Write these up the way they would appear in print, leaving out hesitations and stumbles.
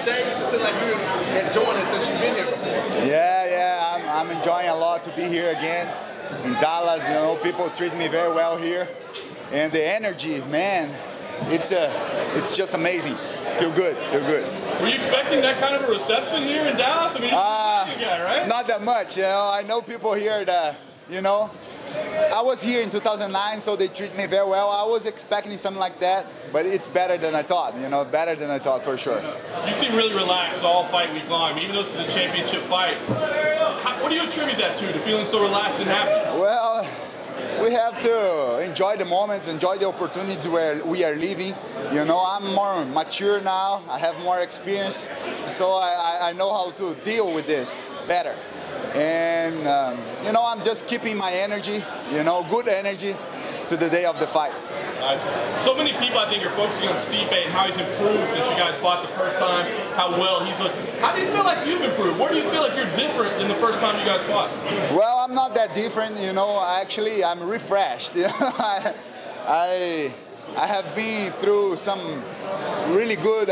stage? It seems like you're enjoying it since you've been here before. Yeah, I'm enjoying a lot to be here again in Dallas. You know, people treat me very well here, and the energy, man, it's just amazing. Feel good. Were you expecting that kind of a reception here in Dallas? I mean, you're a guy, right? Not that much. You know, I know people here that, you know, I was here in 2009, so they treat me very well. I was expecting something like that, but it's better than I thought, you know, better than I thought for sure. You seem really relaxed all fight week long. I mean, even though this is a championship fight, what do you attribute that to feeling so relaxed and happy? Well, we have to enjoy the moments, enjoy the opportunities where we are living. You know, I'm more mature now, I have more experience, so I know how to deal with this better. And, you know, I'm just keeping my energy, you know, good energy to the day of the fight. Nice. So many people, I think, are focusing on Stipe and how he's improved since you guys fought the first time, how well he's looked. How do you feel like you've improved? Where do you feel like you're different than the first time you guys fought? Well, I'm not that different, you know. Actually, I'm refreshed. I have been through some really good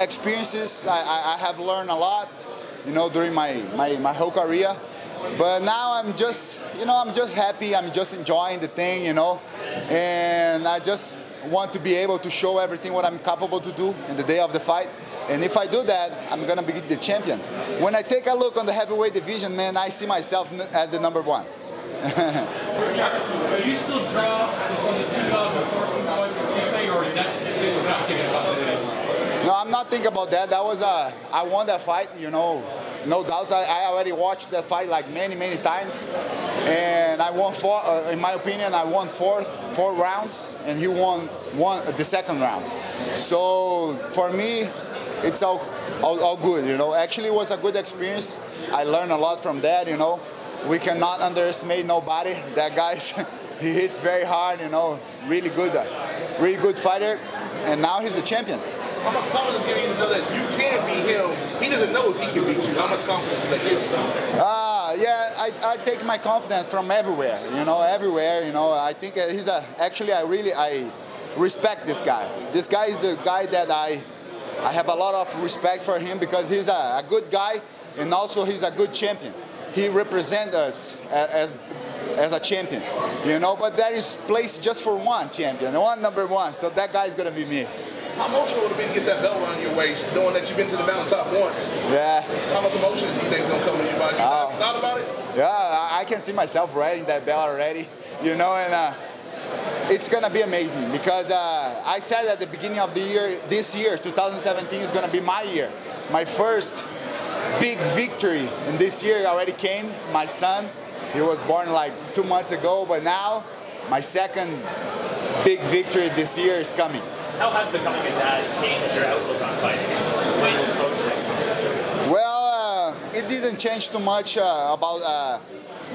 experiences. I have learned a lot, you know, during my whole career. But now I'm just, you know, I'm just happy. I'm just enjoying the thing, you know. And I just want to be able to show everything what I'm capable to do in the day of the fight. And if I do that, I'm going to be the champion. When I take a look on the heavyweight division, man, I see myself as the number one. Do you still draw from the 2014 fight with Stipe, or is that not thinking about that anymore? No, I'm not thinking about that. That was I won that fight, you know, no doubts. I already watched that fight like many times, and I won in my opinion, I won four rounds, and he won the second round. So for me, it's all good, you know. Actually, it was a good experience. I learned a lot from that, you know. We cannot underestimate nobody. That guy, he hits very hard, you know. Really good fighter, and now he's the champion. How much confidence is giving you to know that you can beat him? He doesn't know if he can beat you. How much confidence does that give you? Yeah, I take my confidence from everywhere, you know, everywhere, you know. I think he's actually, I respect this guy. This guy is the guy that I have a lot of respect for him because he's a good guy, and also he's a good champion. He represents us as a champion, you know, but there is place just for one champion, one number one, so that guy is going to be me. How emotional would it be to get that belt around your waist, knowing that you've been to the mountaintop once? Yeah. How much emotion do you think is going to come to your body? You thought about it? Yeah, I can see myself riding that belt already, you know, and it's going to be amazing because I said at the beginning of the year, this year, 2017, is going to be my year. My first big victory in this year already came. My son, he was born like 2 months ago, but now my second big victory this year is coming. How has becoming a dad changed your outlook on fighting? Well, it didn't change too much about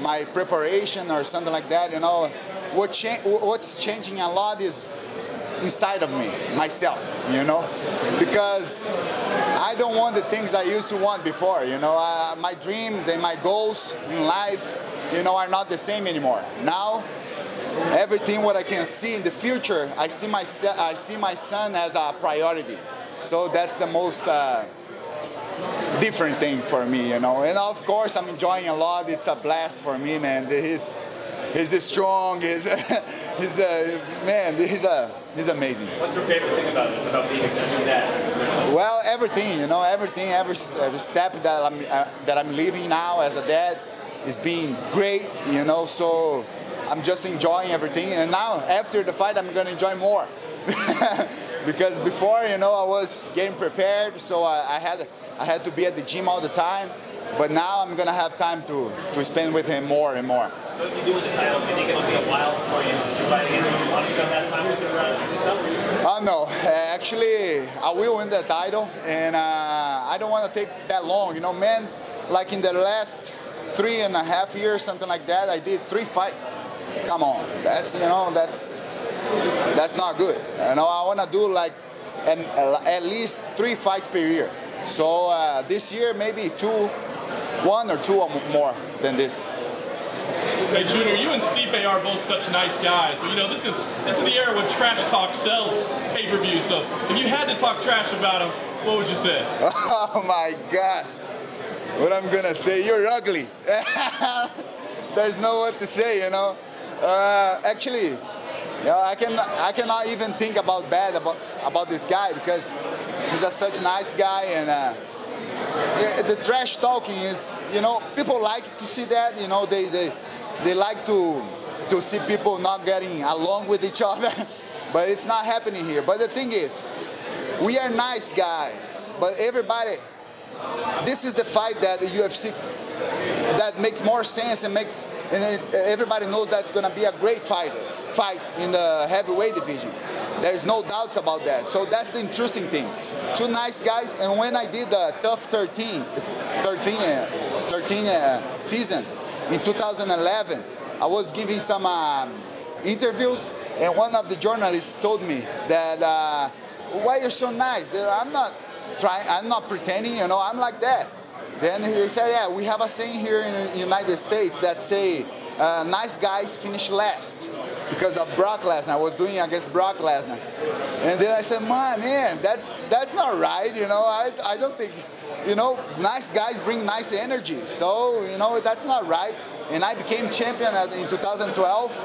my preparation or something like that. You know, what's changing a lot is inside of me, myself. You know, because I don't want the things I used to want before. You know, my dreams and my goals in life, you know, are not the same anymore. Now, everything what I can see in the future, I see my son as a priority. So that's the most different thing for me, you know. And of course, I'm enjoying a lot. It's a blast for me, man. He's strong. He's amazing. What's your favorite thing about being a dad? Well, everything, you know, everything, every step that I'm living now as a dad is being great, you know. So I'm just enjoying everything, and now after the fight, I'm gonna enjoy more. Because before, you know, I was getting prepared, so I had to be at the gym all the time. But now I'm gonna have time to spend with him more and more. So if you do win the title, do you think it'll be a while before you fight again? Do you want to spend that time with yourself? No, actually, I will win the title, and I don't want to take that long. You know, man, like in the last 3.5 years, something like that, I did 3 fights. Come on, that's, you know, that's not good. You know, I want to do like at least 3 fights per year. So this year maybe 1 or 2 more than this. Hey Junior, you and Stipe are both such nice guys, but you know this is the era when trash talk sells pay-per-view. So if you had to talk trash about him, what would you say? Oh my gosh, what I'm gonna say? You're ugly. There's no what to say, you know. Actually, yeah, I cannot even think about this guy because he's such a nice guy, and the trash talking is, you know, people like to see that, you know, they like to see people not getting along with each other, but it's not happening here. But the thing is, we are nice guys, but everybody, this is the fight that the UFC that makes more sense and everybody knows that's gonna be a great fight in the heavyweight division. There's no doubts about that. So that's the interesting thing. Two nice guys, and when I did the Tough 13 season in 2011, I was giving some interviews, and one of the journalists told me that, why you're so nice? I'm not pretending, you know, I'm like that. Then he said, yeah, we have a saying here in the United States that say, nice guys finish last. Because of Brock Lesnar, I was doing against Brock Lesnar. And then I said, man, that's not right, you know, I don't think, you know, nice guys bring nice energy. So, you know, that's not right. And I became champion in 2012.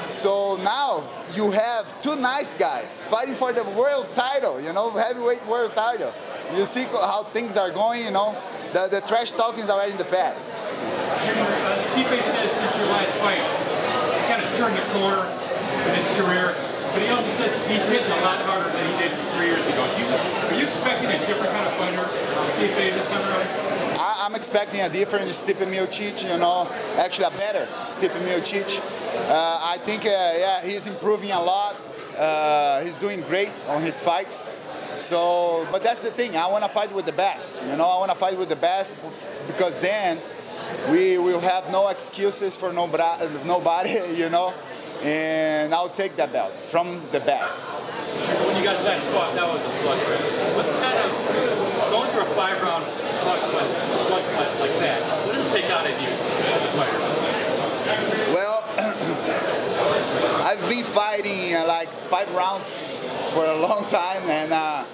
So now you have two nice guys fighting for the world title, you know, heavyweight world title. You see how things are going, you know, the trash talking is already in the past. Stipe says since your last fight, he kind of turned the corner in his career, but he also says he's hitting a lot harder than he did 3 years ago. Are you expecting a different kind of fighter, Stipe, this time around? I'm expecting a different Stipe Miocic, you know, actually a better Stipe Miocic. I think, yeah, he's improving a lot. He's doing great on his fights. So, but that's the thing, I want to fight with the best, you know, I want to fight with the best because then we will have no excuses for nobody, you know, and I'll take that belt from the best. So when you guys last fought, that was a slugfest. What's kind of going through a 5-round slugfest like that? What does it take out of you as a fighter? Well, I've been fighting like 5 rounds for a long time, and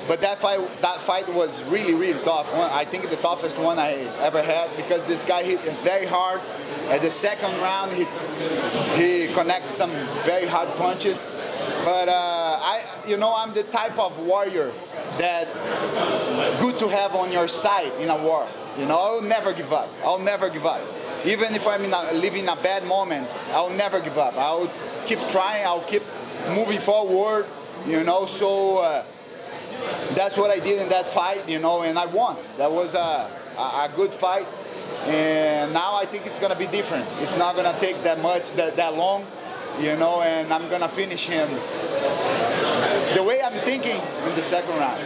but that fight was really tough. I think the toughest one I ever had because this guy hit very hard. At the second round, he connects some very hard punches. But you know, I'm the type of warrior that good to have on your side in a war. You know, I'll never give up. I'll never give up. Even if I'm living a bad moment, I'll never give up. I'll keep trying. I'll keep moving forward. You know, so that's what I did in that fight. You know, and I won. That was a good fight. And now I think it's gonna be different. It's not gonna take that long, you know, and I'm gonna finish him the way I'm thinking in the second round.